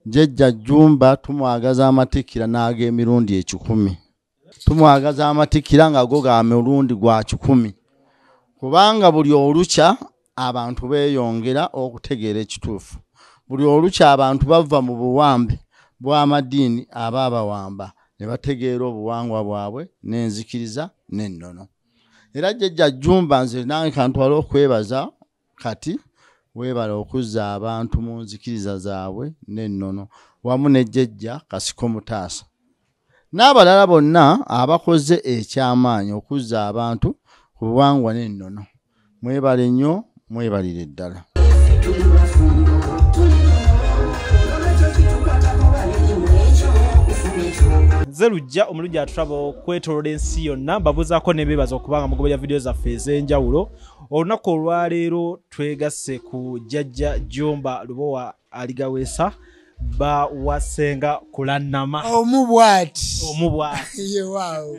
Jjajja Jjumba tumwagaza amatikira n'ag'emirundi 10. Tumwagaza amatikira nga go ga mirundi gwa 10. Kubanga buli olukya abantu beeyongera okutegeera ekituufu. Buli olukya abantu bava mu buwambe bw'amadiini ababawamba ne bategeera obuwangwa bwabwe n'enzikiriza n'ennono. Era Jjajja Jjumba nze nange kantwala okwebaza kati weebala okuzza abantu mu nzikiriza zaabwe n'ennono wamu ne Jjajja Kasiko Mutaasa n'abalala bonna abakoze ekyamaanyi okuzza abantu ku buwangwa n'ennono. Mwebale nnyo, mwebalire ddala. Zelujja omulungi atulaba okwetoloola ensi yonna mbabuzaako n'ebibazo okubanga mugoberera video zaffe ez'enjawulo. Olunaku olwaleero twegasse ku Jjajja Jjumba Lubowa Aligaweesa bawasenga kulannama omubwati ye waawo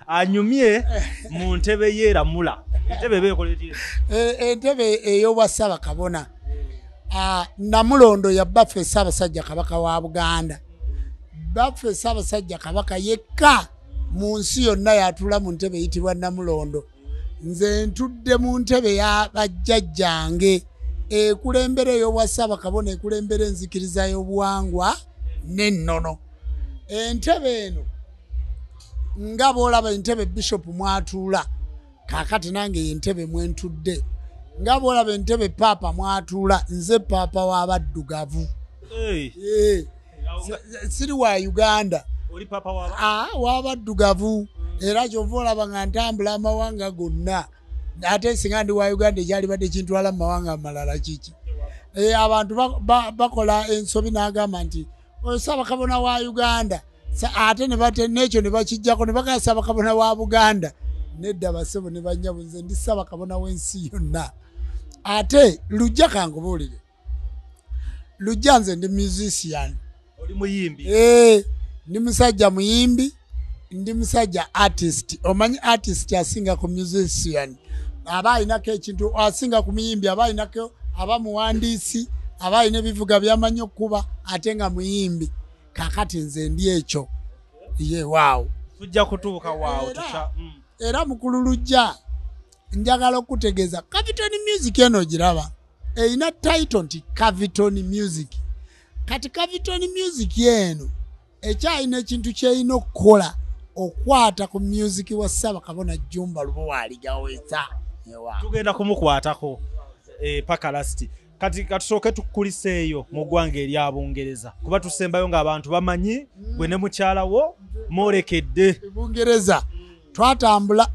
anyumye mu ntebe yeeramula. Entebe beekoletie entebe ey'obwassaaba kabona Namulondo ya baffe Ssaabasajja Kabaka wa Buganda. Baffe Ssaabasajja Kabaka yekka mu nsi yonna yatula mu ntebe eyitibwa Namulondo. Nze ntudde mu ntebe ya bajjajjange ekulembera ey'obwassaaba kabona ekulembera enzikiriza y'obuwangwa n'ennono. Entebe eno nga bw'olaba entebe Bishop mwatuula kaakati nange y'entebe mwentudde. Nga bw'olaba entebe Paapa mwatuula nze Paapa w'abaddugavu. Siri wa Uganda. Oli Paapa w'abaddugavu. Era kyova olaba nga ntambula amawanga gonna. Ate singa ndi wa Uganda ekyalibadde kintwala mu mawanga amalala kiki. Abantu bakola ensobi n'agamba nti oyo Ssaabakabona wa Uganda ate n'ekyo ne bakijjako ne bagamba Ssaabakabona wa Buganda. Nedda basebo ne bannyabu nze ndi Ssaabakabona w'ensi yonna. Ate Lujja kankubuulire. Lujja nze ndi musician. Oli muyimbi? Ndi musajja muyimbi, ndi musajja artist. Omanyi artist asinga ku musician. Aba ayinako ekintu asinga ku muyimbi, aba ayinako aba muwandiisi, aba ayina ebivuga by'amanyi okkuba ate nga muyimbi. Kaakati nze ndi ekyo. Ye waawo. Tujja kutuuka waawo. Era mukulu Lujja njagala okutegeeza Caviton Music eno giraba. Eyina title nti Caviton Music. Kati Caviton Music eno ekyalina ekintu kyeyina okukola okwata ku music wa Ssaabakabona Jjumba Lubowa Aligaweesa. Tugenda kumukwatako paka lasti. Kati katusooke tukuliseeyo mu ggwanga erya Bungereza kuba tusembayo ng'abantu bamanyi gwe ne mukyala wo mwolekedde. Bungereza twatambula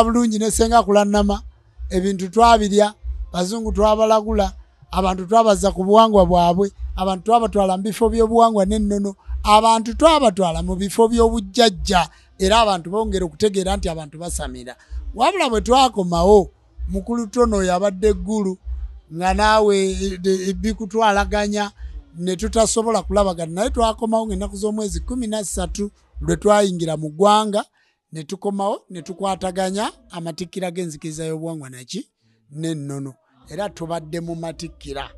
bulungi ne senga kulannama ebintu twabirya bazungu twabalagula abantu twabaza ku buwangwa bwabwe abantu twabatwala mu bifo by'obuwangwa n'ennono abantu twabatwala mu bifo by'obujjajja era abantu bongera okutegeera nti abantu basamira. Wabula bwe twakomawo mukulu Tono yabadde eggulu nga naawe bikutwalaganya ne tutasobola kulabagana naye twakomawo ng'ennaku z'omwezi 13 lwe twayingira mu ggwanga ne tukomawo ne tukwataganya amatikkira g'enzikiriza y'obuwangwa naki n'ennono. Era tubadde mu matikkira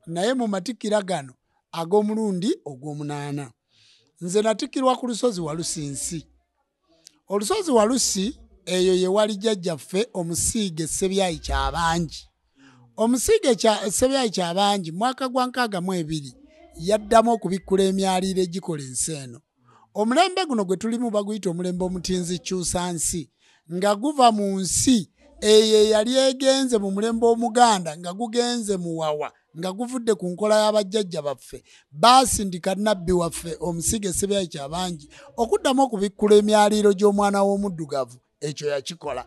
naye mu matikkira gano ag'omulundi ogw'omunaana nze natikkirwa ku lusozi Walusinsi. Olusozi Walusi eyo ye wali jjajjaffe omusiige Ssebyayi Kyabangi. Omusiige Ssebyayi Kyabangi mwaka gwa 62 yaddamu okubikkula emyaliiro egikola ensi eno. Omulembe guno gwe tulimu baguyita omulembe omutinzi Kyusansi nga guva mu nsi eyo yali egenze mu mulembe omuganda nga gugenze mu Wawa nga guvudde ku nkola y'abajjajja baffe baasindika nnabbi waffe omusiige Ssebyayi Kyabangi okuddamu okubikkula emyaliiro gy'omwana w'omuddugavu. Ekyo yakikola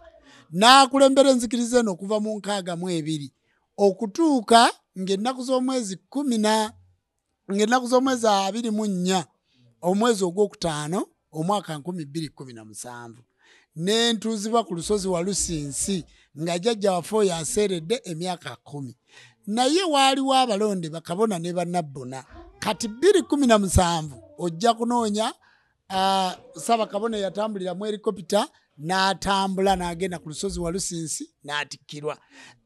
n'akulembera enzikiriza eno okuva mu 62 okutuuka ng'ennaku z'omwezi 24 omwezi ogwokutaano omwaka 2017 n'entuuzibwa ku lusozi Walusinsi nga jjajja waffe oyo aseeredde emyaka 10. Naye waaliwo abalonde bakabona ne bannabbona. Kati 2017 ojja kunoonya Ssaabakabona yatambulira mu helikopita n'atambula n'agenda ku lusozi Walusinsi n'atikkirwa.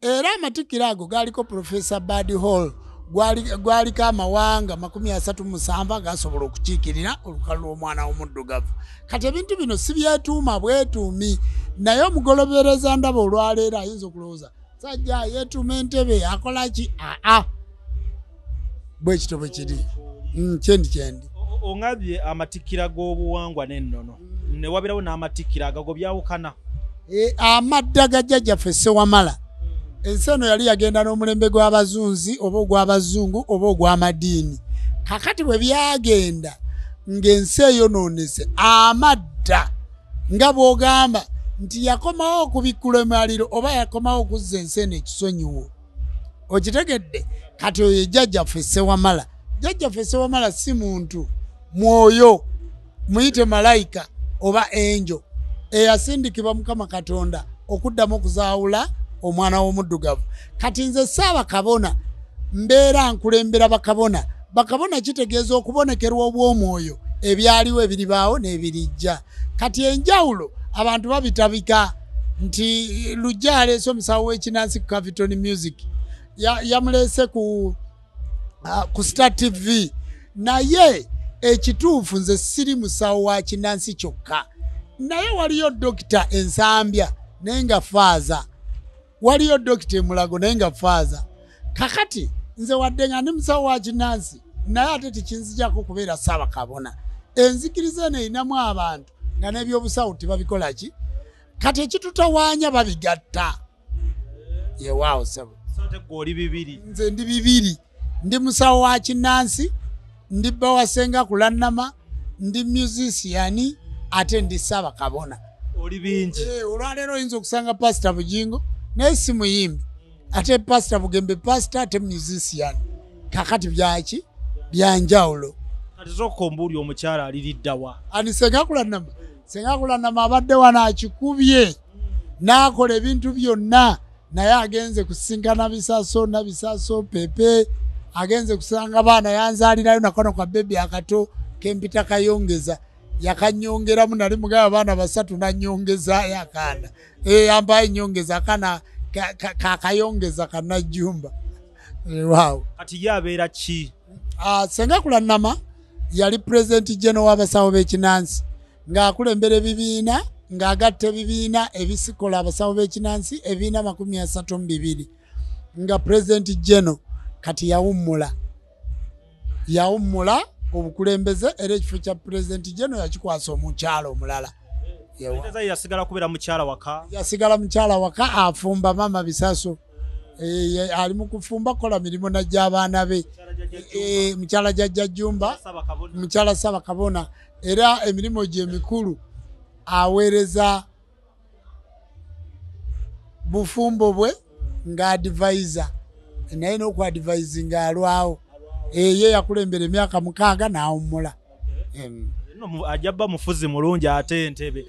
Era amatikkiro ago gaaliko Professor Buddy Hall gwaliko amawanga 37 gasobola okukiikirira olukalu lw'omwana w'omuddugavu. Kati ebintu bino si byetuuma bwetuumi, naye omugolobereza ndaba olwaleero ayinza okulowooza sajja yeetuuma entebe akola ki? Bwe kito bwe kiri. Kyendi. Ongabye amatikkira g'obuwangwa n'ennono ne wabirawo n'amatikkira agago byawukana. Amadda ga jjajjaffe Ssewamala ensi eno yali yagenda n'omulembe gw'abazunzi oba ogw'abazungu oba ogw'amadiini. Kakati bwe byagenda ng'ensi eyonoonese amadda nga bw'ogamba nti yakomawo okubikkula emaliro oba yakomawo okuzza ensi eno ekisonyiwo. Okitegedde? Kati oyo jjajjaffe Ssewamala. Jjajjaffe Ssewamala si muntu, mwoyo, muyite malayika oba enjo eyasindikibwa Mukama Katonda okuddamu okuzaawula omwana w'omuddugavu. Kati nze Ssaabakabona mbeera nkulembera bakabona. Bakabona kitegeeza okubonekerwa obw'omwoyo ebyaliwo ebiribaawo n'ebirijja. Kati enjawulo abantu babitabika nti Lujja aleese omusawo w'ekinansi ku Capital Music yamuleese ku Star TV, naye ekituufu nze siri musawo wa kinansi kyokka. Naye waliyo Dokita Ensambya naye nga faaza, waliyo Dokita Mulago naye nga faaza. Kakati nze wadde nga ndi musawo wa kinansi naye ate tekinzijako kubeera Ssaabakabona. Enzikiriza eno erinamu abantu nga n'ebyobusawo tebabikola ki? Kati ekitutawaanya babigatta. Yewaawo sebo. Nze ndi bibiri. Ndi musawo wa kinansi, ndi bba wasenga kulannama, ndi musician, ate ndi Ssaabakabona. Oli bingi. Olwaleero oyinza okusanga Pastor Bujingo naye si muyimbi, ate Pastor Bugembe pastor ate musician. Kakati byaki? Byanjawulo. Kati zokombuuli omukyala aliriddawa. Ani Senga Kulannama? Senga Kulannama abadde wano akikubye n'akola ebintu byonna, naye agenze kusinkana Bisaso Pepe, agenze kusanga baana yanzaalirayo nakono kwa bebi akato kempita kayongeza yakanyongeramu nali mugaba baana basatu nanyongeza yakanda ambaye nyongeza kana kakayongeza kanajumba. Wow. Kati yabeera ki? Senga Kulannama yali president general w'abasawo b'ekinansi ng'akulembera ebibiina ng'agatta ebibiina ebisikola abasawo b'ekinansi ebibiina 32 nga president general. Kati yawummula obukulembeze era ekifo kya president general yakikwasa omukyala omulala. Yasigala kubeera mukyala waka. Yasigala mukyala waka afumba mama Bisaso. Ali mu kufumba kola mirimu n'abaana be. Mukyala Jjajja Jjumba, mukyala Ssaabakabona, era emirimu gye mikulu aweereza bufumbo bwe nga advisor. Naye n'okwadvisinga alwawo. Ye yakulembera emyaka 6 n'awummula. Ajabba mufuzi mulungi ate entebe.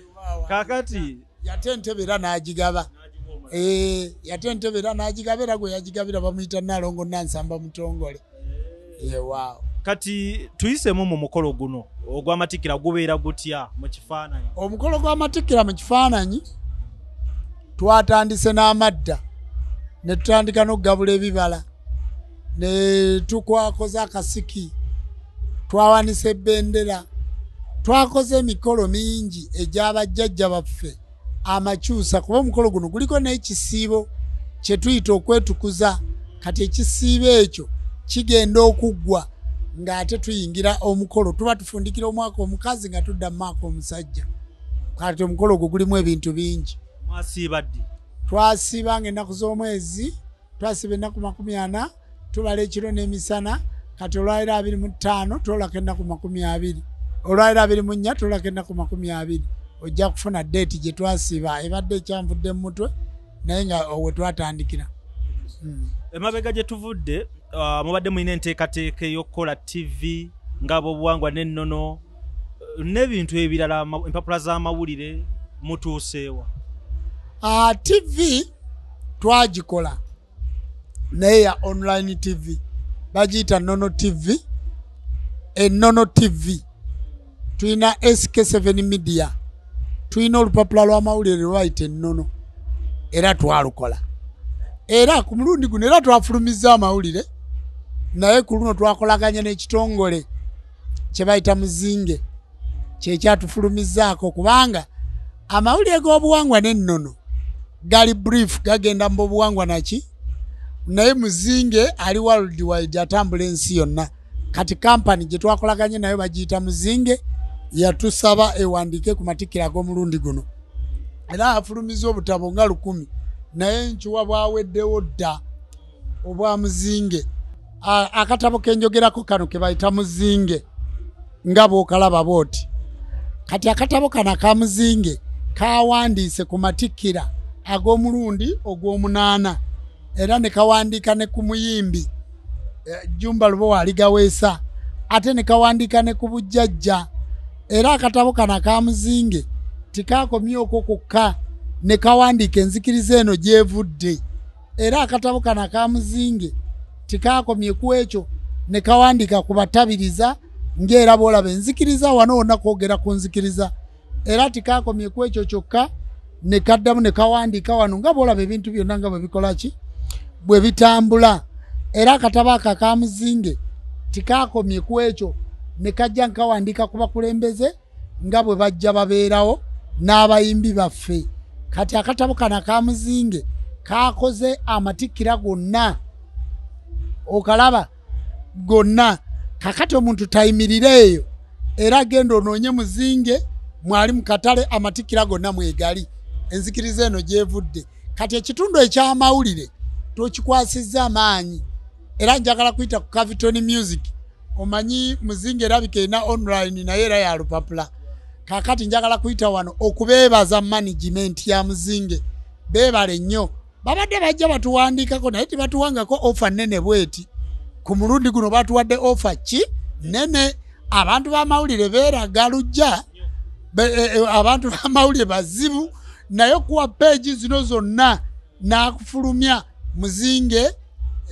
Kakati yate entebe era n'agigaba. Yate entebe era n'agigaba era gwe yagigabira bamuyita Nalongo Nansamba Mutongole. Waaw. Kati tuyisemu mu mukolo guno ogw'amatikkira gubeera gutya mu kifaananyi? Omukolo gw'amatikkira mu kifaananyi twatandise n'amadda ne tutandika n'okugabula ebibala ne tukwakoza akasiki twawanisa ebbendera twakoze emikolo mingi egy'abajjajja baffe amakyusa kuba omukolo guno guliko n'ekisiibo kye tuyita okwetukuza. Kati ekisiibo ekyo kigenda okuggwa ng'ate tuyingira omukolo tuba tufundikira omwaka omukazi nga tudda mu mwaka omusajja. Kati omukolo gwo gulimu ebintu bingi. Mwasiiba ddi? Twasiibanga ennaku z'omwezi, twasiiba ennaku 40, tubala ekiro n'emisana. Kati olwaliro 25 twolako ennaku 20, olwaliro 24 twolako ennaku 20. Ojja kufuna deeti gye twasiiba ebadde ekyanvudde mu mutwe naye nga we twatandikira. Emabega gye tuvudde mubadde mulina enteekateeka ey'okukola TV ng'ab'obuwangwa n'ennono n'ebintu ebirala, empapula z'amawulire mutuuseewa? TV twagikola naye ya online TV bagiyita Nnono TV. Ennono TV tulina SK7 Media, tulina olupapula lw'amawulire lwayita Ennono era twalukola. Era ku mulundi guno era twafulumiza amawulire naye ku luno twakolaganye n'ekitongole kye bayita Muzinge kyekyatufulumizaako kubanga amawulire g'obuwangwa n'ennono gali brief gagenda mu buwangwa naki naye Muzinge ali worldwide atambula ensi yonna kati kampani gye twakolaganye nayo bagiyita Muzinge yatusaba ewandike ku matikira ag'omulundi guno era afulumiza obutabo nga 100 naye nkiwa bwaweddewo dda obwa Muzinge akatabo kenjogerako kano ke bayita Muzinge nga bw'okalaba booti kati akatabo kana ka Muzinge kawandiise ku matikira ag'omulundi ogw'omunaana era ne kawandiika ne ku muyimbi Jumba Lubowa aligaweesa ate ne kawandiika ne ku bujjajja era akatabo kana ka Muzinge tikaakomyeko kokka ne kawandiika enzikiriza eno gyevudde era akatabo kana ka Muzinge tikaakomye ku ekyo ne kawandiika ku batabiriza ng'era bw'olaba enzikiriza wano wonna kwogera ku nzikiriza era tikaakomye ku ekyo kyokka ne kaddamu ne kawandiika wano nga bw'olaba ebintu byonna nga bwe bikola ki bwe bitambula era akatabo aka ka Muzinge tikaakomye ku ekyo ne kajja nkawandiika ku bakulembeze nga bwe bajja babeerawo n'abayimbi baffe kati akatabo kana ka Muzinge kaakoze amatikkira gonna okalaba gonna kakati omuntu tayimirire eyo era genda onoonye Muzinge mwali mu katale amatikkira gonna mwegali enzikiriza eno gyevudde kati ekitundu eky'amawulire tokikwasizza amaanyi era njagala kuyita ku Caviton Music omanyi Muzinge erabika erina online naye era ya lupapula kakati njagala kuyita wano okubeebaza management ya Muzinge beebale nnyo babadde bajja batuwandiikako naye tibatuwangako ofa nnene bweti ku mulundi guno batuwadde ofa ki nnene abantu b'amawulire beeraga lujja abantu b'amawulire bazibu naye okuwa peegi zino zonna n'akufulumya Muzinge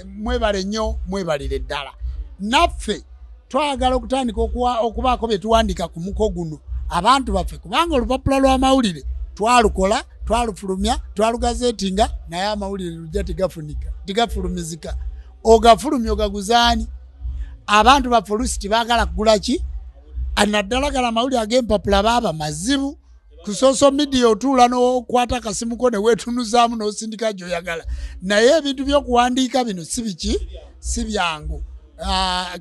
mwebale nnyo mwebalire ddala naffe twagala okutandika okubaako bye tuwandiika ku muko guno abantu baffe kubanga olupapula lw'amawulire twalukola twalufulumya twalugazeetinga naye amawulire lujja tigafulumizika ogafulumya ogaguzaani abantu baffe oluusi tibaagala kugula ki naddala gala amawulire ag'empapula baaba mazibu ku social media otuula n'okwata akasimuko ne weetunuzaamu n'osindika gy'oyagala naye ebintu by'okuwandiika bino si biki si byangu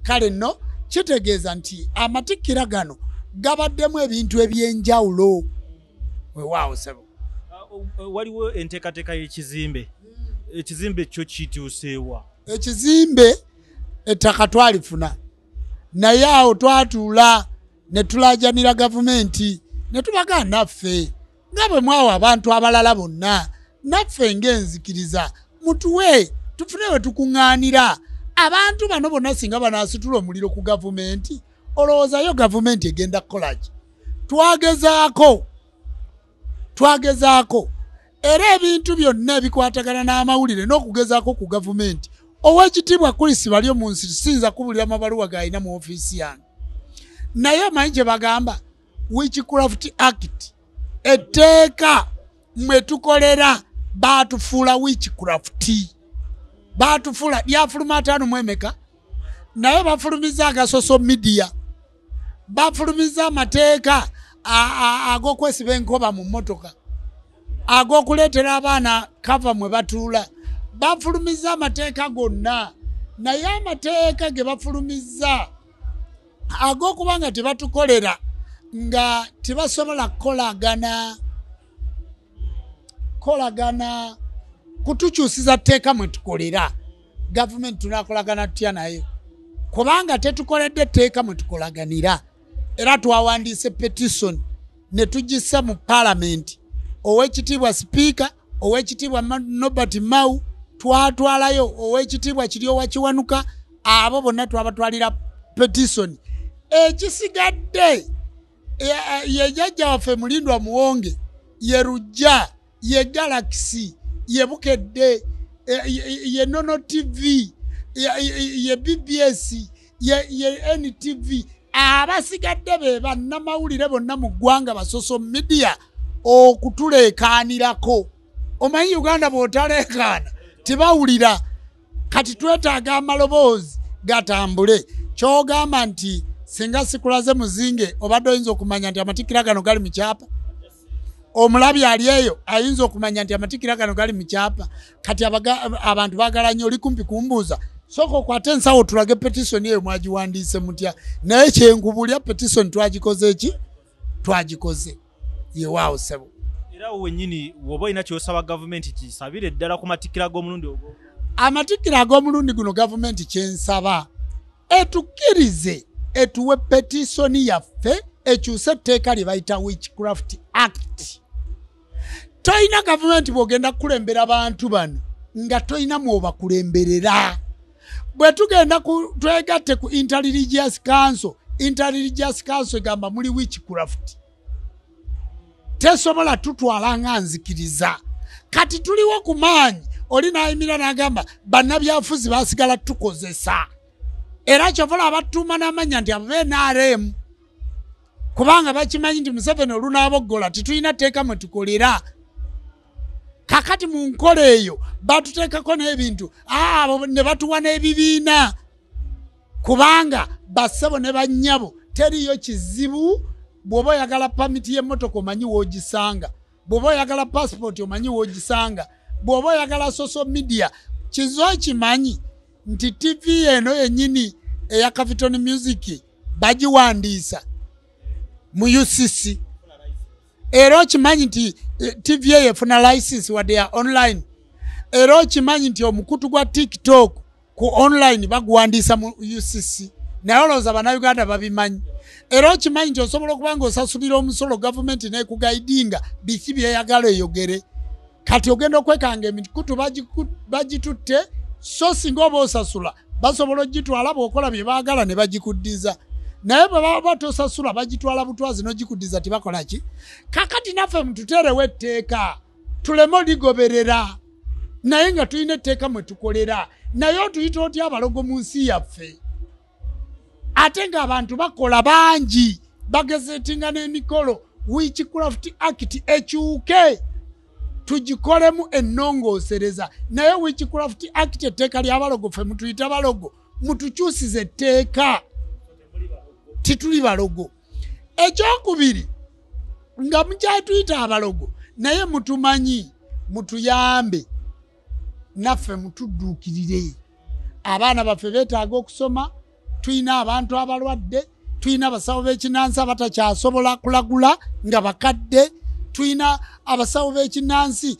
kale nno kitegeeza nti amatikkira gano gabaddemu ebintu eby'enjawulo weewaawo sebo waliwo enteekateeka y'ekizimbe ekizimbe kyo kituuseewa ekizimbe ettaka twalifuna naye awo twatuula ne tulaajanira gavumenti ne tubaga naffe nga bwe mwawo abantu abalala bonna naffe ng'enzikiriza mutuwe tufune we tukuŋŋaanira abantu bano bonna singa banaasitula omuliro ku gavumenti olowoozayo gavumenti egenda kukolaki twagezaako era ebintu byonna ebikwatagana n'amawulire n'okugezaako ku gavumenti ow'ekitiibwa Chris balyo mu nsi sinza kubulira amabaluwa g'alina mu ofiisi yange naye omanyi kye bagamba Witchcraft Act etteeka mwe tukolera baatufuula witchcraft baatufuula lyafuluma 5 mu emeka naye bafulumiza aga social media bafulumiza amateeka ag'okwesiba enkoba mu mmotoka ag'okuleetera abaana kava mwe batuula bafulumiza amateeka gonna naye amateeka ge bafulumiza ag'okubanga tebatukolera nga tebasobola kolagana kutukyusiza tteeka mwe tukolera gavumenti tunakolagana tutya nayo kubanga tetukoledde etteeka mwe tukolaganira era twawandiise petition ne tugissa mu palamenti ow'ekitiibwa sipiika ow'ekitiibwa Nobert Mao twatwalayo ow'ekitiibwa Kiryowa Kiwanuka abo bonna twabatwalira petition ekisigadde ye jjajja waffe Mulindwa Muwonge ye Rujja ye Galaxy ye Bukedde ye Nono TV ye BBS ye NTV abasigadde be bannamawulire bonna mu ggwanga ba social media okutuleekaanirako omanyi Uganda bw'otaleekaana tebawulira kati twetaaga amaloboozi gatambule kyogamba nti singa sikulaze muzinge obadde oyinza okumanya nti amatikira gano gali mu kyapa omulabi ali eyo ayinza okumanya nti amatikira gano gali mu kyapa kati abantu baagala nnyo oli kumpi kumbuuza soko kwate ensawo tulage petition eyo mwagiwandiise mutya naye kyenkubulya petition twagikoze ki twagikoze yewaawo sebo era wennyini woba olina kyosaba gavumenti kisabire ddala ku matikira g'omulundi ogwo amatikira ag'omulundi guno gavumenti kyensaba etukkirize etuwe petisoni yaffe ekyuse etteeka lye bayita Witchcraft Act. Toyina gavumenti bw'ogenda kukulembera abantu bano nga toyina mwobakulemberera. Bwe tugenda twegatte ku Interreligious Council egamba muli witchcraft. Tesobola tutwala nga nzikiriza. Kati tuliwo ku maanyi oli n'ayimira n'agamba bannabyafuzi baasigala tukozesa. Era kyovola abatuuma n'amanya nti abo NRM kubanga bakimanyi nti Museveni olunaaboggola titulina tteeka mwe tukolera. Kakati mu nkola eyo batuteekako n'ebintu abo ne batuwa n'ebibiina kubanga bassebo ne bannyabo teriyo kizibu. Bw'oba oyagala pamiti y'emmotoka omanyi w'ogisanga, bw'oba oyagala passport omanyi w'ogisanga, bw'oba oyagala social media kizo kimanyi nti TV eno yennyini eya Capital Music bagiwandiisa mu UCC. Era okimanyi nti TV eyo efuna license wadde ya online. Era okimanyi nti omukutu gwa TikTok ku online baguwandiisa mu UCC. Naye olowooza bannayuganda babimanyi. Era okimanyi nti osobola okuba ng'osasulira omusolo gavumenti n'ekugaidinga biki byeyagala eyogere. Kati ogenda okwekanga emikutu bagitutte so singa oba osasula basobola ogitwala bw'okola bye baagala ne bagikuddiza. Naye bwe baba tosasula bagitwala butwazi n'ogikuddiza tibakola ki? Kakati naffe mututeerewo etteeka tuleme oligoberera naye nga tulina etteeka mwe tukolera. Naye otuyita otya abalogo mu nsi yaffe? Ate ng'abantu bakola bangi bagezetinga n'emikolo. Witchcraft Act ekyuke tugikolemu ennongoosereza. Naye Witchcraft Act etteeka ly'abalogo ffe mutuyita balogo mutukyusize etteeka tituli balogo. Ekyokubiri nga mukyatuyita abalogo naye mutumanyi mutuyambe naffe mutudduukirire. Abaana baffe beetaaga okusoma. Tuyina abantu abalwadde, tuyina abasawo b'ekinnansi abatakyasobola kulagula nga bakadde, tuyina abasawo b'ekinnansi,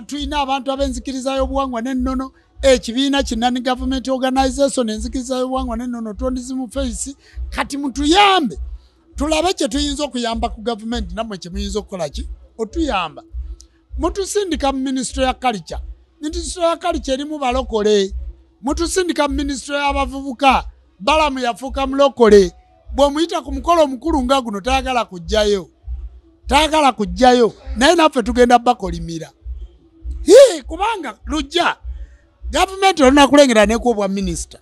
tuyina abantu ab'enzikiriza y'obuwangwa n'ennono, ekibiina kinani government organization enzikiriza y'obuwangwa n'ennono Tourism Face. Kati mutuyambe tulabe kye tuyinza okuyamba ku government nammwe kye muyinza okukola ki otuyamba. Mutusindika mu Ministry ya Culture. Ministry ya Culture erimu balokole. Mutusindika mu Ministry y'abavubuka. Balamu yafuuka mulokole. Bw'omuyita ku mukolo omukulu nga guno tayagala kujjayo naye naffe tugenda bakolimira kubanga lujja gavumenti olina kulengera nekuobwa minisita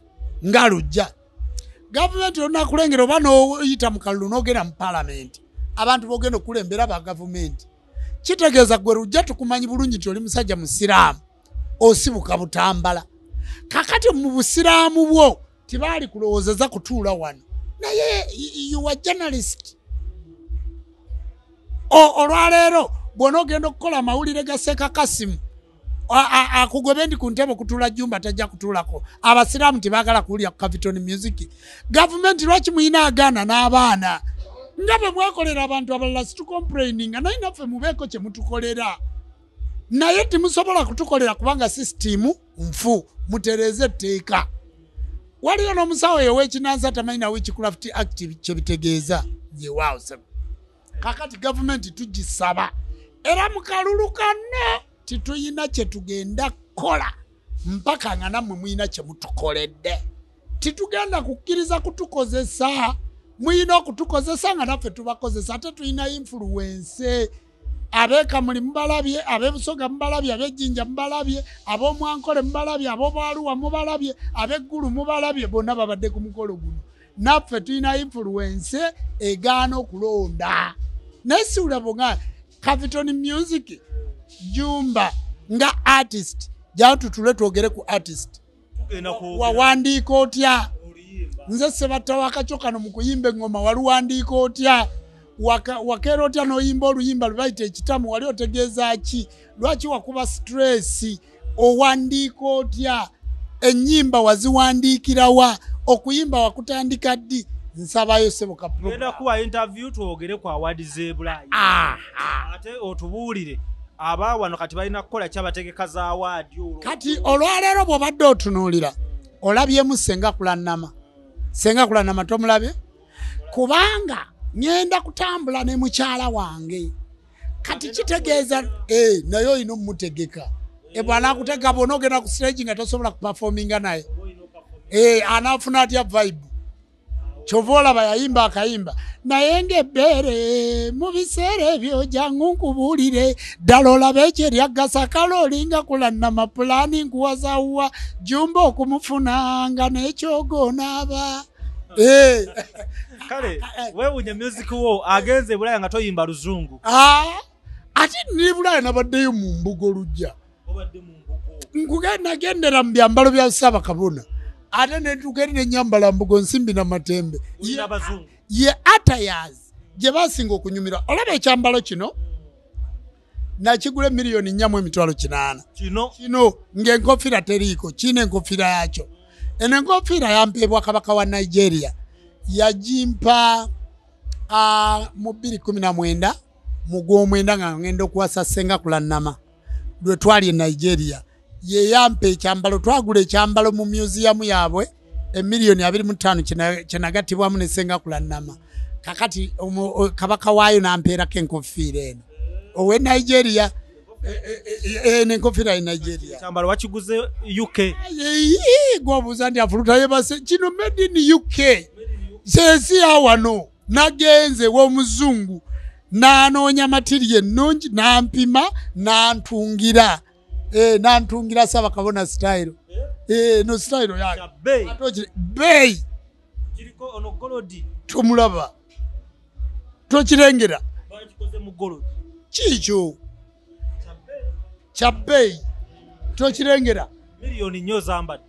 nga lujja gavumenti olina kulengera oba n'oyita mu kalulu n'ogenda mu palamenti abantu b'ogenda okulembera ba gavumenti kitegeeza gwe lujja tukumanyi bulungi nti oli musajja musiraamu osibuka butambala. Kakati mu busiraamu bwo tibaali kulowoozeza kutuula wano naye you are journalist. Olwaleero bw'onoogenda okukola amawulire ga Seeka Kasimu akugobe ndi ku ntebe kutuula jjumba tajja kutuulako. Abasiraamu tebaagala kuwulira ku Capital Music. Gavumenti lwaki muyina agaana n'abaana nga bwe mwakolera abantu abalala situcomplaininga naye naffe mubeeko kye mutukolera. Naye timusobola kutukolera kubanga sisitimu nfu mutereeze etteeka. Waliyo n'omusawo ow'ekinnansi atamanyi na Witchcraft Act kye bitegeeza yewaawo sebo. Kakati gavumenti tugisaba era mu kalulu kanno tituyina kye tugenda kukola mpaka nga nammwe muyina kye mutukoledde. Titugenda kukkiriza kutukozesa. Muyina okutukozesa nga naffe tubakozesa. Ate tuyina influence. Abeekamuli mubalabye, ab'ebusoga mubalabye, ab'ejjinja mubalabye, ab'omwankole mubalabye, ab'obwaluwa mubalabye, ab'eggulu mubalabye, bonna babadde ku mukolo guno. Naffe tuyina influence egaana okulonda. Naye siwulabo nga Capital Music Jumba nga artist. Jao tutule twogere ku artist. Wawandiika otya? nze Sebatta wakaco kano mu kuyimba engoma waluwandiika otya wakeera otya n'oyimba oluyimba lubayita ekitamu wali otegeeza ki lwaki wakuba stress owandiika otya ennyimba waziwandiikirawa okuyimba wakutandika ddi nsabayo sebo ka program genda kuwa interview twogere ku award z'ebulayi ate otubuulire aba wano kati balina kukola kyabategeka za award kati olwaleero bw'obadde otunuulira olabyemu senga kulanama tomulabye kubanga ngenda kutambula ne mukyala wange kati kitegeeza naye olina omumutegeka bwana akutega bona ogenda ku stage nga tosobola kuperforminga naye anaafuna atya vibe kyova olaba yayimba akayimba naye ng'ebbeere mu biseera ebyo jangu nkubuulire ddala olaba ekyo eryagasakala olinga kulannama pulaani nkuwazawuwa jumba okumufunanga n'ekyogonaaba kale weewunya music wo agenze Bulaaya nga toyimba luzungu ate ni Bulaaya nabaddeyo mu mbugo lujja nagendera mu byambalo bya Ssaabakabona ate netuukeri nenyambala mbugo nsimbi na matembe ye attires gye basinga okunyumira olaba ekyambalo kino nakigula $4,800,000 kino ng'enkofiira teriiko kiina enkofiira yakyo eno enkofiira yampeebwa kabaka wa Nigeria yagimpa mu 2019 mu Gwomwenda nga ngenda okuwasa Senga Kulannama lwe twali e Nigeria ye yampa ekyambalo twagula ekyambalo mu museum yaabwe $2.5 kyenagatibwamu ne Senga Kulannama kakati kabaka waayo nampeerako enkofiira eno owe Nigeria n'enkofiira ye Nigeria ekyambalo wakiguze UK gwobuuza nti afuluta yebase kino made in UK sensi yawano nagenze w'omuzungu nanoonya matiri ennungi nampima nantungira nantungira Ssaabakabona style no style yake bay kiriko ono golodi tumulaba tokirengera bakikoze mu golodi kikyo kya bay tokirengera miliyoni nnyo zambadde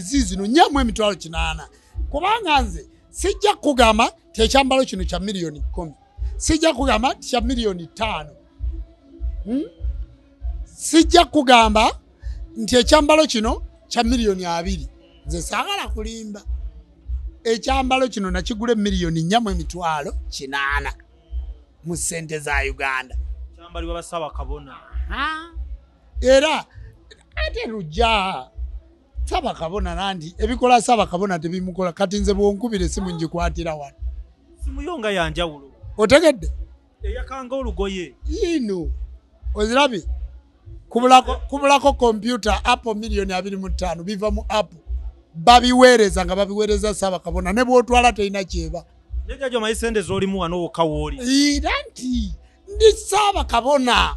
zino nyamu $8,000 kubanga nze sijja kugamba ti ekyambalo kino kya $10,000,000 sijja kugamba ti kya $5,000,000 sijja kugamba nti ekyambalo kino kya $2,000,000 nze saagala kulimba ekyambalo kino nakigula $4,800,000 mu ssente za Uganda kyambalibwa ba Ssaabakabona era ate lujja Ssaabakabona nandi ebikola Ssaabakabona tebimukola kati nze bwonkubira essimu ngikwatira wano simuyonga yanjawulo otegedde eyakanga olugoye yino ozirabye kubulako kompyuta Apple $2.5 biva mu Apple babiweereza nga babiweereza Ssaabakabona ne bwotwala terina kyeba nejajo mayisende zolimu wano wokawoli era nti ndi Ssaabakabona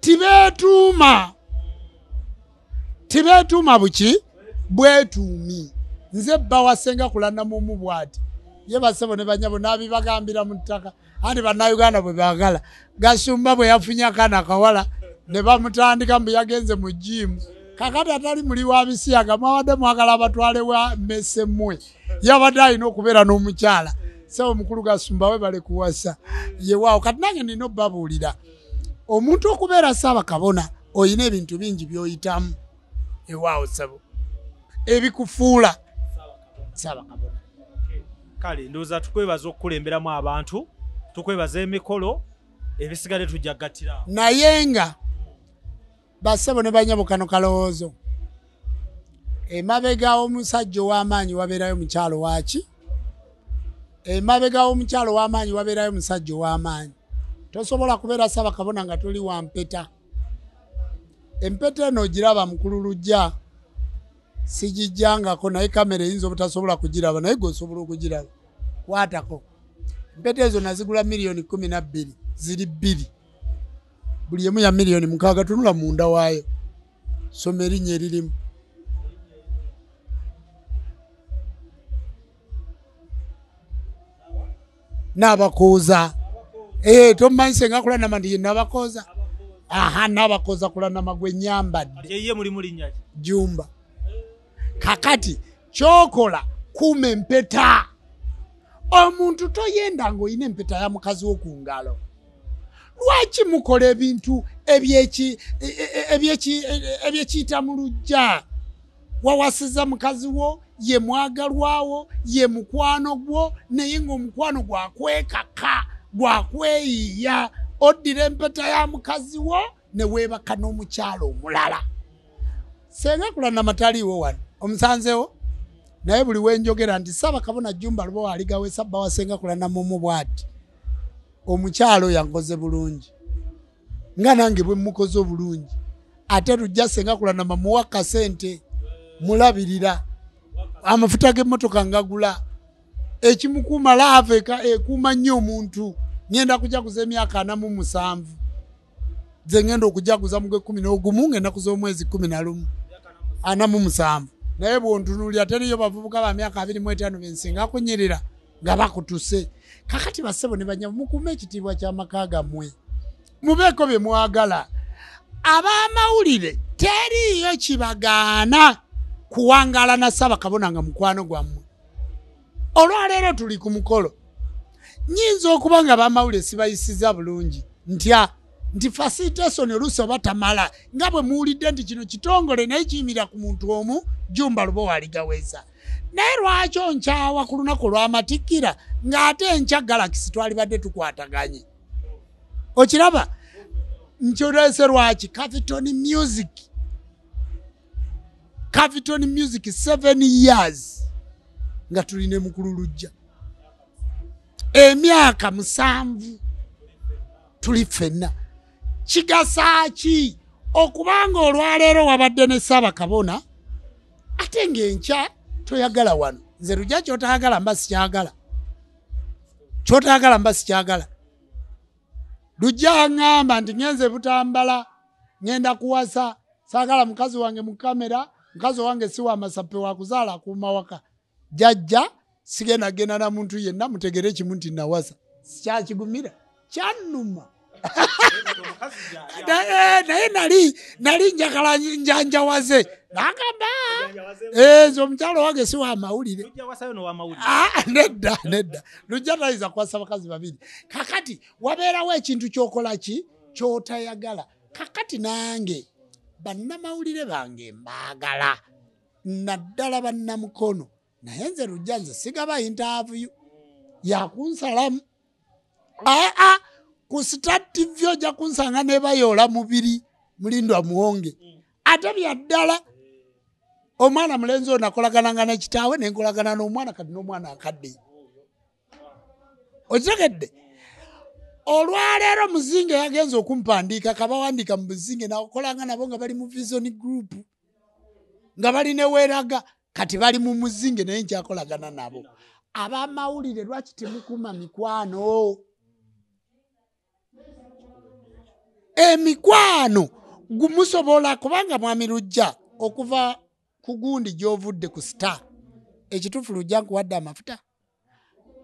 tibeetuuma buki bwetuumi nze bba wa Senga Kulannama omu bw'ati ye basebo ne banyabo n'abibagambira mu ttaka andi bannayuganda bwe baagala Gasumba bwe yafunye akaana akawala ne bamutandika mbu yagenze mu jimu kakati atali muli wa bisiyaga mwawadde mwagala abatwale wa Messemwe yabadde alina okubeera n'omukyala sebo mukulu Gasumba we bale kuwasa yewaawo kati nange nina obbabuulira omuntu okubeera Ssaabakabona oyina ebintu bingi by'oyitamu ewaawo sebo ebikufuula Ssaabakabona kale ndowooza tukwebaza okukulemberamu abantu tukwebaza emikolo ebisigale tujjagattira naye nga basebo ne banyabo kano kalowoozo emabega omusajja ow'amaanyi wabeerayo mukyalo waaki emabega w'omukyalo w'amaanyi wabeerayo musajja ow'amaanyi tosobola kubeera Ssaabakabona nga toli wa mpeta empeta eno ogiraba mukulu lujja sigijjangako naye kamera eyinza obutasobola kugiraba naye gweosobola okugiraba kwatako empeta ezo nazigula $12,000,000 ziri 2 buli emu ya $6,000,000 tunula munda waayo soma erinnya eririmu n'abakooza tomanyi Senga Kulannama ndi ye n'abakooza n'abakooza Kulannama gwe nyambadde ye mulimu linnya Jumba kakati kyokola kuuma empeta. Omuntu toyenda ng'olina empeta ya mukazi wo ku ngalo. Lwaki mukola ebintu ebyekiyita mu luggya? Wawasiza mukazi wo, ye mwagalwawo, ye mukwano gwo, naye ng'omukwano gwakwekaka, gwakweyiya. Oddira empeta ya mukazi wo ne weebaka n'omukyalo omulala. Senga Kulanama taliiwo wano, omusanzewo? Naye buli wenjogera nti Ssaabakabona Jjumba Lubowa aligawesa bba wa Senga Kulanama omu bw'ati. Omukyalo yankoze bulungi. Nga nange bwe mukoze obulungi. Ate lujja Senga Kulanama muwa kasente, mulabirira. Amafuta g'emmotoka ngagula. Ekimukuuma laava ekuuma nnyo omuntu. Ngenda kujaguza emyaka 47. Nze ngenda okujaguza mu 11 ng'ennaku z'omwezi 11. 47. Naye bw'ontunuulira teriyo bavubuka ba myaka 25 bensinga kunyirira nga bakutuse. Kakati bassebo ne banyama mukuume ekitiibwa ky'amaka gammwe. Mubeeko bye mwagala. Ab'amawulire teriyo kibagaana kuwangaala na Ssaabakabona nga mukwano gwammwe. Olwaleero tuli ku mukolo. Nyinza okuba nga ab'amawulire sibayisiza bulungi. Nti facilitation oluusi oba tamala. Nga bwe muwulidde nti kino kitongole naye kiyimira ku muntu omu, Jjumba Lubowa aligaweza. Naye lwaki onkyawa ku lunaku lw'amatikkira ng'ate enkya Galaxy twalibadde tukwataganye? Okiraba? Nkyoleese lwaki? Capiton Music 7 years nga tuline mukulu lujja. Emyaka 7 tuli ffenna. Kigasa ki okubanga olwaleero wabadde ne Ssaabakabona ate ng'enkya toyagala wano? Nze lujja ky'otayagala mba sikyagala. Ky'otayagala mba sikyagala. Lujja ngamba nti ngenze Butambala, ngenda kuwasa, saagala mukazi wange mu kamera, mukazi wange si wa masape wa kuzaala akuuma waka. Jjajja sigenda genda na muntu yenna mutegere ekimu nti nawasa. Sikyakigumira. Kyannuma. Naye nali njagala njanjawaze. Nagamba nze omukyalo wange si wa mawulire. Nedda. Lujja tayiza kwasa bakazi babiri. Kakati wabeerawo ekintu ky'okola ki ky'otayagala. Kakati nange bannamawulire bange mbaagala. Naddala bannamukono. Naye nze lujja nze sigaba interview yakunsalamu. Ku Star TV ojja kunsanga ne bayoola mubiri mulindwa muwonge. Ate byaddala omwana mulenzi ono akolagananga ne kitaawe ne nkolagana n'omwana kati n'omwana akadde. Okitegedde? Olwaleero Muzinge yagenza okumpandiika kabawandiika mu Buzinge nakolanga nabo nga bali mu Vision Group nga bali ne Weeraga kati bali mu Muzinge naye nkyakolagana nabo. Ab'amawulire lwaki temukuuma mikwano? Emikwano gumusobola kubanga mwami Lujja okuva ku gundi gy'ovudde ku Star. Ekituufu Lujja nkuwadde amafuta.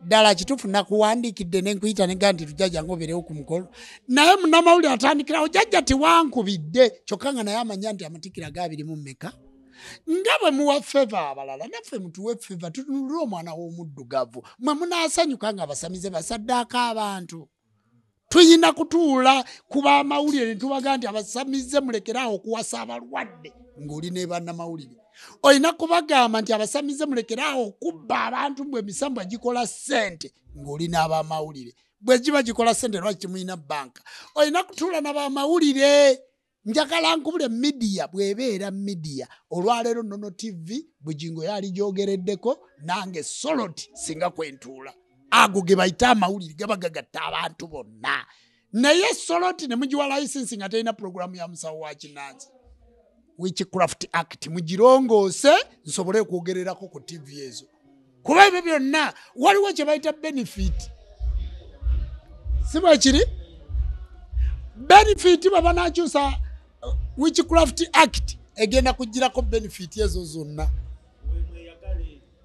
Ddala kituufu nakuwandiikidde ne nkuyita ne gandi Lujja jangu obeerewo ku mukolo. Naye munnamawulire atandikirawo jjajja tewankubidde kyokka nga naye amanya nti amatikkira gaabirimu mmeka. Nga bwe muwa feva abalala naffe mutuwe feva tutunulire omwana w'omuddugavu. Mwe munaasanyuka nga basamize basaddaaka abantu. Tuyina kutuula kuba amawulire ne tubaga nti abasamize mulekerawo okuwasa abalwadde ng'oli ne bannamawulire. Olina kubagamba nti abasamize mulekerawo okubba abantu bwe emisambo gikola ssente ng'oli n'abamawulire. Bwe giba gikola ssente lwaki temulina banka? Olina kutuula n'abamawulire. Njagala nkubule media bw'ebeera media. Olwaleero Nnono TV Bugingo yali gyogereddeko nange Soloti singa kwentuula. Ago ge bayita amawulire gaba gagatta abantu bonna. Naye Soloti ne mugiwa license nga talina programu ya musawo wa Kinansi. Witchcraft Act mugirongoose nsobole okwogererako ku TV ezo. Kuba ebyo byonna waliwo kye bayita benefit. Si bwe kiri? Benefit bwe banaakyusa Witchcraft Act egenda kugirako benefit ezo zonna.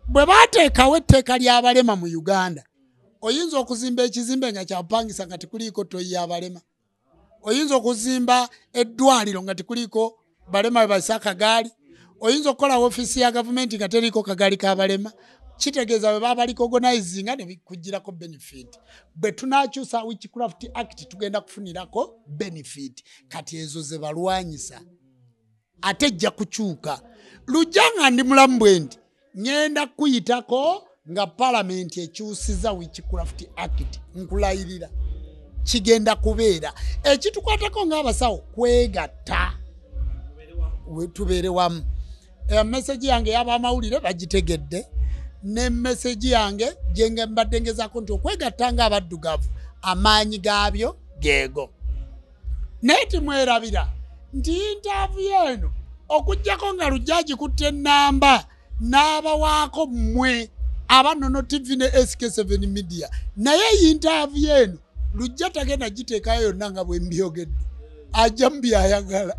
Bwe baateekawo etteeka ly'abalema mu Uganda, oyinza okuzimba ekizimbe nga kyapangisa nga tekuliiko toyi y'abalema. Oyinza okuzimba eddwaliro nga tekuliiko balema bwe basa akagaali. Oyinza okukola ofiisi ya gavumenti nga teriiko kagaali k'abalema. kitegeeza bwe baba recognizinga ne bikugirako benefit bwe tunakyusa Witchcraft Act tugenda kufunirako benefit kati ezo ze balwanyisa ate jja kukyuka lujanga ndi mulamu bwe ndi ngenda kuyitako nga parliament ekyusiza Witchcraft Act nkulayirira kigenda kubeera ekitukwatako ng'abasawo kwegatta tubeere wamu message yange y'abamawulire bagitegedde ne message yange gye mbadde ngezaako nti okwegatta ng'abaddugavu amaanyi gaabyo geego naye timwerabira nti interview eno okuggyako nga lujjaji kutte ennamba n'abawaako mmwe abanono TV ne SK7 media naye interview eno lujja tagenda giteekayo yonna nga bwe mbyogedde ajja mu byayagala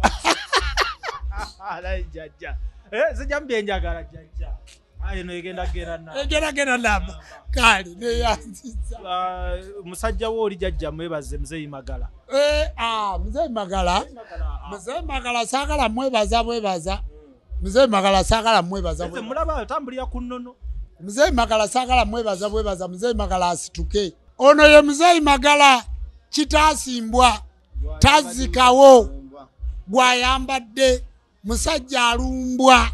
jajja zijja mu byenjagala jajja eno egenda namba kale neyanziza musajja wo oli jajja mwebaze Muzeeyi Magala Muzeeyi Magala saagala mwebaza Muzeeyi Magala saagala mwebaza mulaba atambulira ku nnono Muzeeyi Magala saagala mwebaza Muzeeyi Magala asituke ono ye Muzeeyi Magala kitaasimbwa tazikawo gwayambadde musajja alumbwa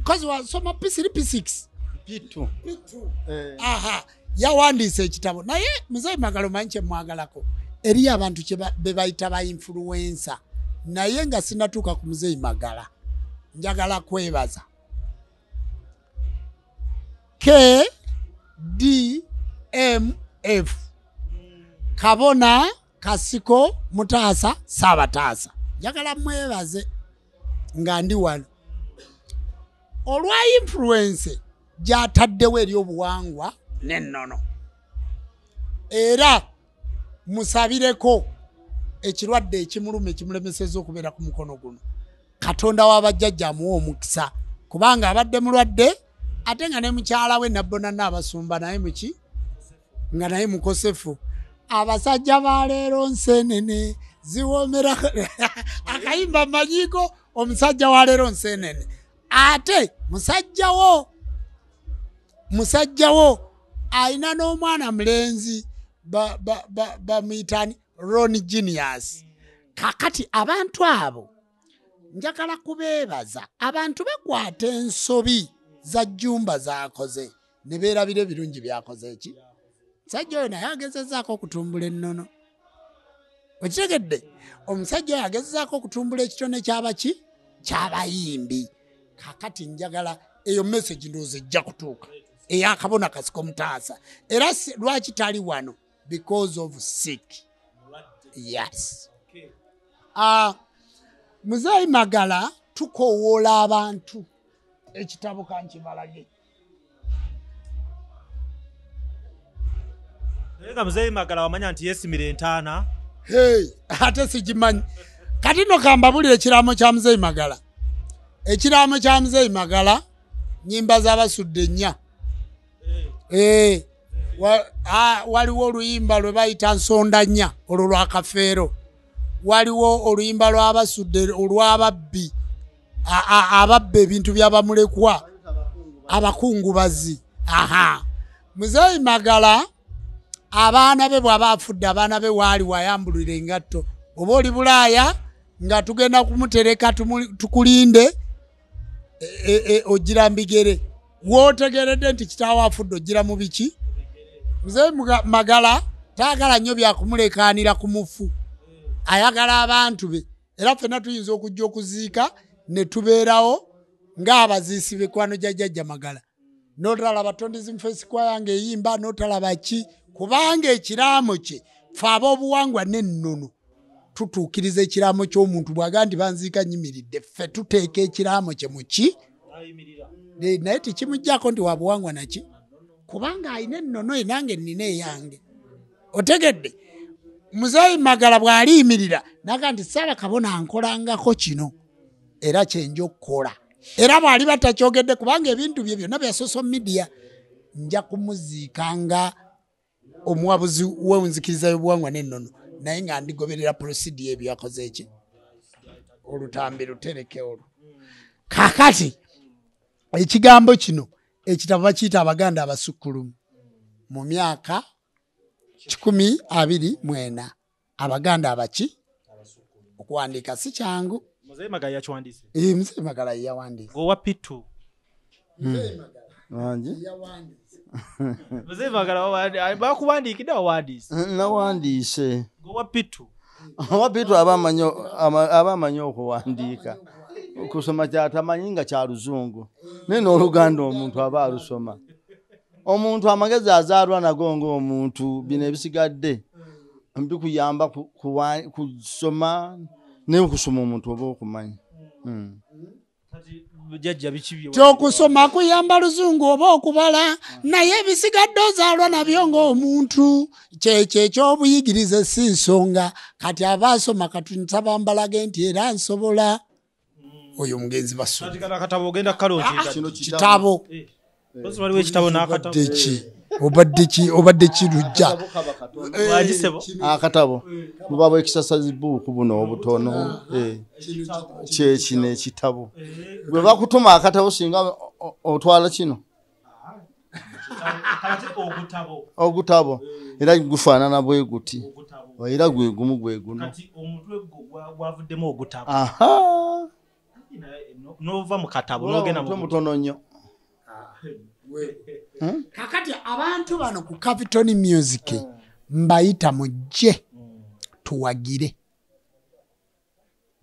kozi wasoma P6 P2 aha yawandiise ekitabo naye Muzeeyi Magala omanyi kye mwagalako eri abantu be bayita ba influencer naye nga sinatuuka ku Muzeeyi Magala njagala kwebaza KDMF Kabona Kasiko Mutaasa Sabataasa njagala mwebaze nga ndi wano olwa influence gyataddewo eri obuwangwa n'ennono era musabireko ekirwadde ekimuluma ekimulemeseza okubeera ku mukono guno Katonda w'abajjajja amuwa omukisa kubanga abadde mulwadde ate nga ne mukyala we nabbona n'abasumba naye muki nga naye mukosefu abasajja baleero nsenene ziwoomera akayimba manyiiko omusajja waleero nsenene ate musajjawo alina n'omwana mulenzi bamuyitani Ron Genius kakati abantu abo njagala kubeebaza abantu bakwata ensobi za jjumba zaakoze ne beerabira ebirungi byakoze eki musajja oyo naye agezezaako okutumbula ennono okitegedde omusajja oyo agezezaako okutumbula ekitone ky'abayimbi kakati njagala eyo message ndowooza ejja kutuuka eyakabona Kasiko Mutaasa era lwaki tali wano because of sick yes Muzeeyi Magala tukoowoola abantu ekitabo kankibalage Ega Muzeeyi Magala wamanya nti yesimira entaana ate sigimanyi kati no kambabulira ekiraamo kya Muzeeyi Magala ekiraamo kya Muzeeyi Magala nyimba z'abasudde nnya waliwo oluyimba lwe bayita nsonda nnya olwo lwa Kafeero waliwo oluyimba lw'abasudde olw'ababbi ababba ebintu by'abamulekwa abakungubazi Muzeeyi Magala abaana be bw'aba afudde abaana be waali wayambulira engatto oba oli Bulaaya nga tugenda kumutereka tukulinde ogira mbigere wootegeredde nti kitaawo afudde ogira mu biki Muzeeyi Magala taagala nnyo byakumulekaanira ku mufu ayagala abantu be era ffenna tuyinza okujja okuziika ne tubeerawo ng'abaziisi b'ekwano gya Jjajja Magala n'otalaba Tondies Festival yange eyimba n'otalaba ki kubanga ekiraamo kye ffe ab'obuwangwa n'ennono tutuukiriza ekiraamo ky'omuntu bw'aga nti banziika nyimiridde ffe tuteeka ekiraamo kye mu ki naye tekimuggyako nti wabuwangwa naki kubanga alina ennono ye nange nnina eyange otegedde Muzeeyi Magala bw'aliyimirira naga nti Ssaabakabona ankolangako kino era kyenja okukola era bw'aliba takyogedde kubanga ebintu bye byonna bya social media nja kumuziikanga omuwabuzi w'enzikiriza y'obuwangwa n'ennono naye nga ndigoberera procedure ebyo yakoze eki olutambi lutereke olwo kakati ekigambo kino ekitabo bakiyita abaganda abasukkulumu mu myaka 1024 abaganda abaki okuwandiika si kyangu. Mzee Magala yakiwandiise. Mzee Magala yawandiise. Gowa pitu. Mzee Magala bakuwandiikidde wawandiise. Nawandiise. Gowa pitu. Wapitu abamanyi okuwandiika. Kusoma kyatamanyi nga kya Luzungu. Naye n'Oluganda omuntu aba alusoma. Omuntu amagezi azaalwa nago ng'omuntu bino ebisigadde mbikuyamba kusoma n'okusoma omuntu oba okumanya. Kyokusoma kuyamba Luzungu oba okubala naye ebisigadde ozaalwa nabyo ng'omuntu kyekyo ekyobuyigirize si nsonga kati abaasoma katunsaba mbalage nti era nsobola oyo mugenzi basoma. Katabo ogenda kaloti kitabo. Waliwo ekitabo n'akatabo. Obadde kirujja. Akatabo. Mubabo ekisasazi buuku buno obutono. Kyekino ekitabo. Bwe bakutuma akatabo singa otwala kino. Ogutabo. Era gufaanana bwe guti. Era gwe gumu gwe guno. Kati omutwe gwavuddemu ogutabo. Aha. Nova mu katabo n'ogenda mu mutono nnyo. Kakati abantu bano ku Capitol Music mbayita mujje tuwagire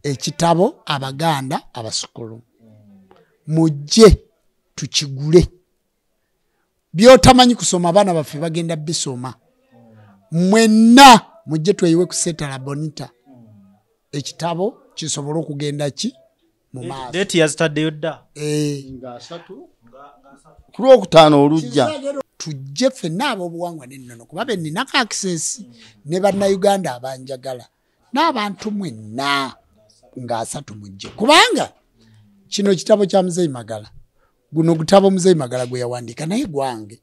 ekitabo abaganda abasukkulumu. Mujje tukigule. Byotamanyi kusoma abaana baffe bagenda bisoma. Mwenna mujje tweyiwe ku Setala Bonita. Ekitabo kisobola okugenda ki mu maaso. Date yazitaddeyo dda. Nga 3 ku Lwokutaano olujja. Tujje ffenna ab'obuwangwa n'ennono kuba be nninako access ne bannayuganda abanjagala n'abantu mwenna nga 3 mujje kubanga kino kitabo kya Mzee Magala guno gutabo Mzee Magala gwe yawandiika naye gwange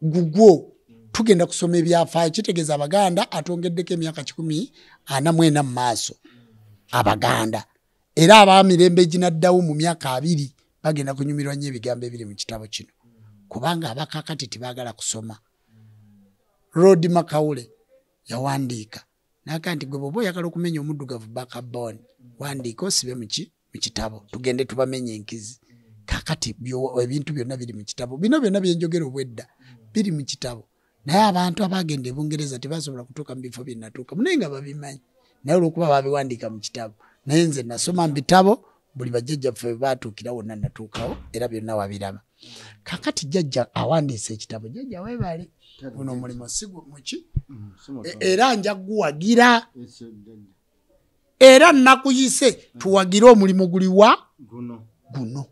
gugwo tugenda kusoma ebyafaayo kitegeeza abaganda atongeddeko emyaka 14 mu maaso abaganda era abaamirembe ginaddawo mu myaka 2 bagenda kunyumirwa nnyo ebigambo ebiri mu kitabo kino kubanga abakakati tibagala kusoma. Rod Makawule yawandiika naka nti gwe bwoba oyagala okumenya omuddugavu backbone wandiika osibe mu kitabo tugende tubamenye enkizi. Kakati ebintu byonna biri mu kitabo. Bino byonna byenjogera obwedda biri mu kitabo naye abantu abagenda e Bungereza tebasobola kutuuka mu bifo bye natuuka naye nga babimanyi naye olw'okuba babiwandiika mu kitabo naye nze nasoma mu bitabo buli bajjajjaffe baatuukira wonna natuukawo era byonna wabiraba. Kakati jjajja awandiise ekitabo jjajja weebale guno omulimu sigu muki era nja guwagira era nakuyise tuwagire omulimu guliwa guno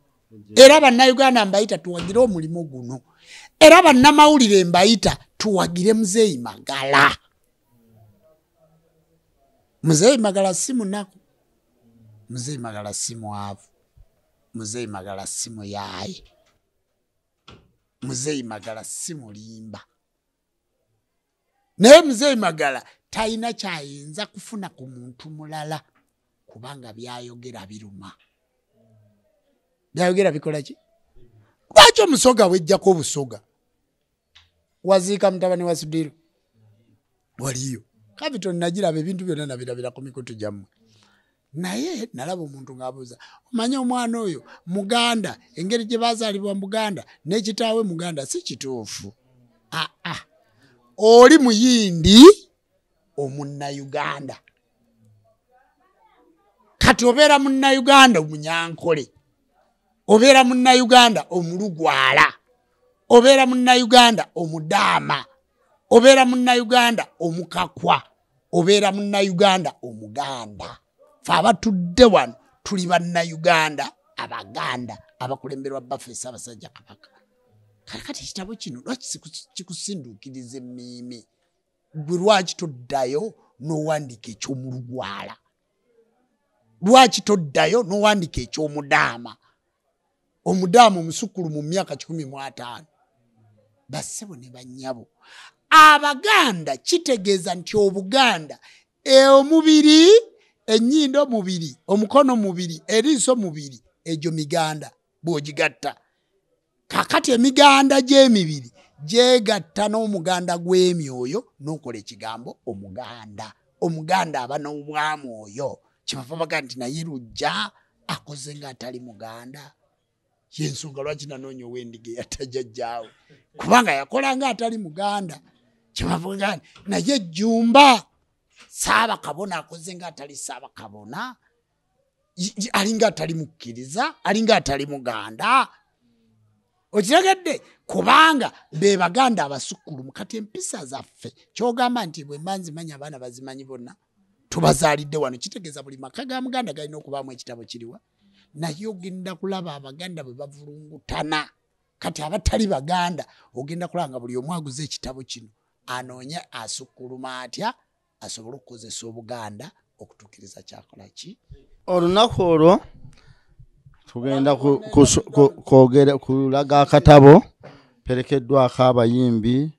era bannayuganda mbayita tuwagire omulimu guno era bannamawulire mbayita tuwagire Mzee Magala. Mzee Magala si munaku. Mzee Magala si mwavu. Mzee Magala si muyaye. Mzee Magala si mulimba. Naye Mzee Magala talina kyayinza kufuna ku muntu mulala kubanga byayogera biruma. Byayogera bikola ki? Lwaki omusoga wejjako obusoga? Waziika mutabani wa Sudiru? Waliyo. Capitol nagiraba ebintu byonna nabirabira ku mikutu gyammwe. Naye nalaba omuntu ng'abuuza omanyi omwana oyo Muganda engeri gye baazaalibwa Muganda n'ekitaawe Muganda si kituufu. Oli muyindi omunnayuganda. Kati obeera munnayuganda omunyankole, obeera munnayuganda omulugwala, obeera munnayuganda omudaama, obeera munnayuganda omukakwa, obeera munnayuganda omuganda. Fe abatudde wano tuli bannayuganda abaganda abakulemberwa baffe Ssaabasajja Kabaka. Kakati ekitabo kino lwaki kikusinduukiriza emmiimi? Gwe lwaki toddayo n'owandiika eky'omulugwala? Lwaki toddayo n'owandiika eky'omudaama? Omudaama omusukkulu mu myaka 15. Bassebo ne bannyabo. Abaganda kitegeeza nti Obuganda omubiri, ennyindo mubiri, omukono mubiri, eriiso mubiri, egyo miganda. bw'ogigatta. Kakati emiganda gy'emibiri gyegatta n'omuganda gw'emyoyo n'okola ekigambo omuganda. Omuganda aba n'obwamwoyo. Kyebava baga nti naye Lujja akoze ng'atali muganda. Y'ensonga lwaki nanoonya ow'endiga eyatajjajjaawe. Kubanga yakola ng'atali muganda. Kyebava baga nti naye Jjumba Ssaabakabona akoze ng'atali Ssaabakabona. Alinga atali mukkiriza, alinga atali muganda. Okiregedde kubanga be baganda abasukkulumu. Kati empisa zaffe kyogamba nti bwe mbanzimanya abaana bazimanyi bonna tubazaalidde wano, kitegeeza buli maka ga muganda galina okubaamu ekitabo kiriwa. Naye ogenda kulaba abaganda bwe bavulungutana. Kati abatali baganda ogenda kulanga buli omu aguze ekitabo kino anoonya asukkuluma atya asobole okukozesa obuganda okutuukiriza kyakola ki. Olunaku olwo tugenda kwogera kulaga akatabo perekeddwako abayimbi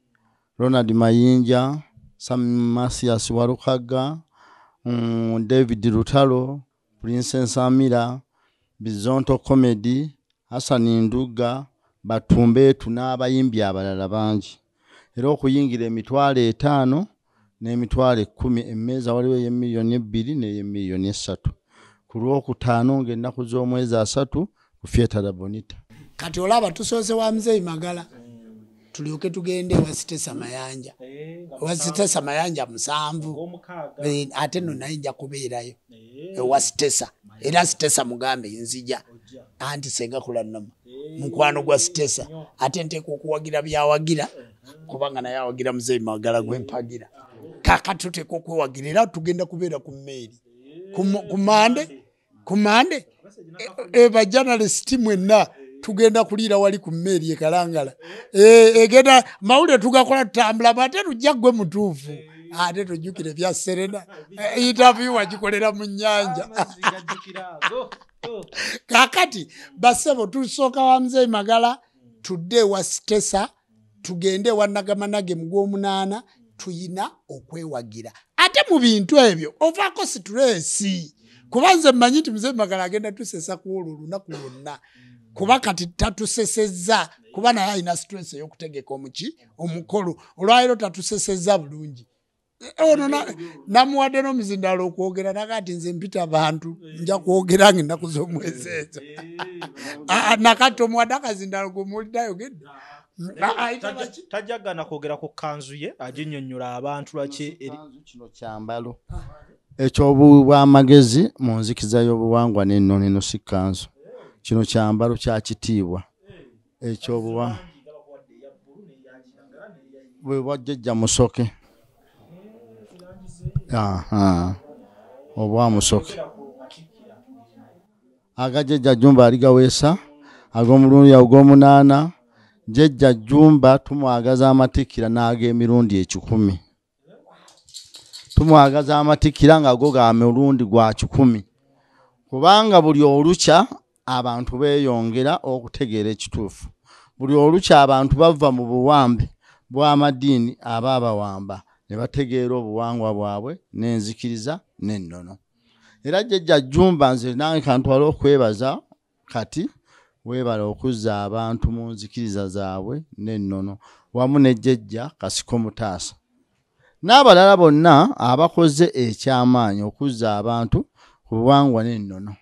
Ronald Mayinja, Sam Masias Walukaga, David Lutalo, Princess Amira, Bizonto Comedy, Hassan Nduga, Batumbeetu n'abayimbi abalala bangi. Era okuyingira emitwalo 5 n'emitwalo 10 emmeeza waliwo y'emiliyoni 2 n'ey'emiliyoni 3. Ku Lwokutaano ng'ennaku z'omwezi 3 ku Theatre Bonita. Kati olaba tusoose wa Mzee Magala tulyoke tugende wa Sitesa Mayanja. Wa Sitesa Mayanja 7 ate no naye nja kubeerayo wa Sitesa. Era Sitesa mugambe nzija anti senga kulannamu mukwano gwa Sitesa ate nteeka okuwagira byawagira kubanga naye awagira Mzee Magala gwempagira. Kakati tuteeka okwewagirira tugenda kubeera ku mmeeri kumande ba journalist mwenna tugenda kuliira wali ku mmeeri ekalangala egenda mawulire tugakola tutambula ate tujja gwe mutuufu ate tujjukire bya Serena interview wagikolera mu nnyanja. Kakati basebo tusooka wa Mzee Magala tudde wa Sitesa tugende wa Nagamanage mu Gw'omunaana tuyina okwewagira ate mu bintu ebyo ovaako situresi kubanze mmanyi nti Mzee Magala agenda tusesa ku olwo olunaku lwonna kuba kati tatusesezza kuba naye alina stress ey'okutegeka omukolo olwaliro tatusesezza bulungi. Ono namuwadde n'omuzindalo okwogera nakati nze mpita abantu nja kwogera ng'ennaku z'omwezi ezo. Nakati omuwadde akazindalo gwemuwuliddayo gedde tajagana kwogera ku kanzu ye aginnyonnyola abantu lwaki kino kyambalo eky'obwamagezi mu nzikiza y'obuwangwa n'ennono eno si kanzu. Kino kyambalo kya kitiibwa eky'obuwangwa bwe bwajjajja Musoke. Obwamusoke agajjajja Jjumba aligaweesa ag'omulundi ogw'omunaana. Jjajja Jjumba tumwagaza amatikkira n'ag'emirundi 10. Tumwagaza amatikkira nga go ga mirundi gwa 10 kubanga buli olukya abantu beeyongera okutegeera ekituufu. Buli olukya abantu bava mu buwambe bw'amadiini ababawamba ne bategeera obuwangwa bwabwe n'enzikiriza n'ennono. Era Jjajja Jjumba nze nange kantwala okwebaza kati weebala okuzza abantu mu nzikiriza zaabwe n'ennono wamu ne Jjajja Kasiko Mutaasa n'abalala bonna abakoze ekyamaanyi okuzza abantu ku buwangwa n'ennono.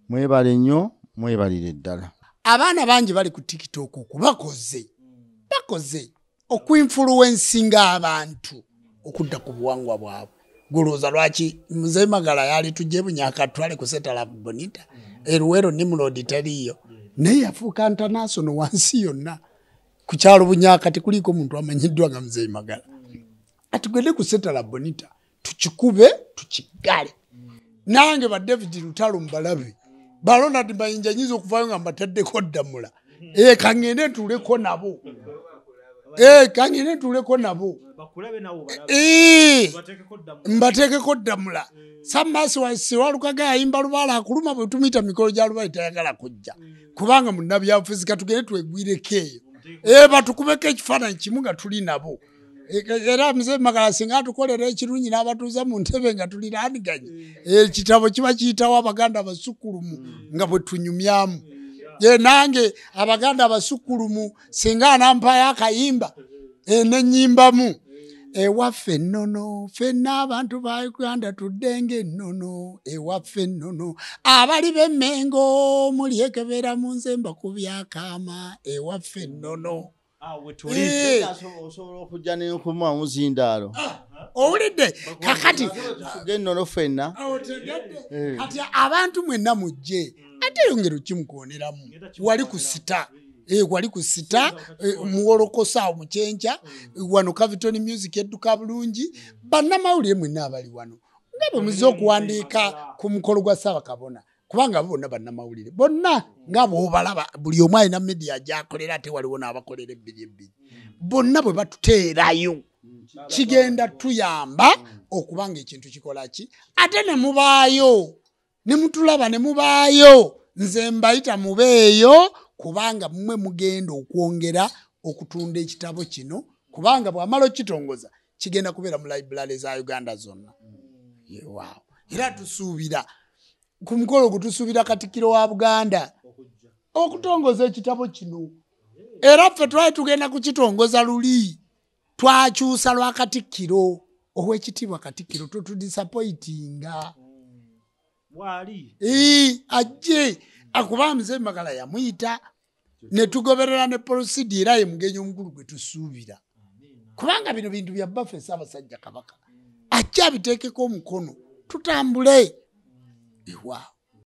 Mwebale nnyo, mwebalire ddala. Abaana bangi bali ku TikTok bakoze okuinfluencinga abantu okudda ku buwangwa bwabwe. Gulooza lwaki Mzee Magala yali tujje Bunyaka twale ku Theatre Bonita Eruwero Nimrod taliyo naye yafuuka international wansi yonna ku kyalo Bunyaka tekuliko muntu amanyiddwa nga Mzee Magala. Atugende ku Theatre Bonita tukikube tukigale nange ba David Lutalo mbalabe ba Ronald Mayinja nyizo okuvayo nga mbataddeko ddamula kangende tuleko nabo kangende tuleko nabo bakulabe nawo mbatekeko ddamula Sammasi Walukaga ayimba Lubaale akuluma bwe tumita mikolo gya Lubaale tayagala kujja kubanga munnabyabufuzi katugende twegwireko eyo batukubeko ekifaananyi kimu nga tuli nabo. Era Mzee Magala singa tukolera ekirungi n'abatuuza mu ntebe nga tuliraaniganye ekitabo kiba kiyitawo abaganda abasukkulumu nga bwe tunyumyamu ye nange abaganda abasukulumu singa anampayo akayimba nenyimbamu ewaffe nnono ffenna abantu ba Uganda tuddenga ennono ewaffe nnono abali b'Emmengo muli ekebera mu nze mbakubyakaama ewaffe nnono osobola okujja nenkuma muzindaalo owulidde kakati gennono ffenna kati abantu mwenna mujje ate yongera okimukooneramu wali ku sita wali ku sita muwolokosaawo mukyenkya wano Caviton Music edduka bulungi bannamawulire mwenna abali wano nga bwe muze okuwandiika ku mukolo gwa Ssaabakabona kubanga bonna bannamawulire bonna nga bw'obalaba buli omu alina media gy'akolera ate waliwo n'abakolera ebbiri bonna bwe batuteerayo kigenda tuyamba okubanga ekintu kikola ki ate ne mubaayo ne mutulaba ne mubaayo nze mbayita mubeeyo kubanga mmwe mugenda okwongera okutunda ekitabo kino kubanga bw'amala okitongoza kigenda kubeera mu library za Uganda zonna wow. Era tusuubira ku mukolo gutusuubira Katikkiro wa Buganda okutongoza ekitabo kino era ffe twali tugenda kukitongoza luli twakyusa lwa Katikkiro ow'ekitiibwa Katikkiro totudisappointinga ajje akuba Mzee Magala yamuyita ne tugoberera ne procedure era ye mugenyi omukulu gwe tusuubira kubanga bino bintu bya baffe Ssaabasajja Kabaka ajja abiteekeko omukono tutambule wow.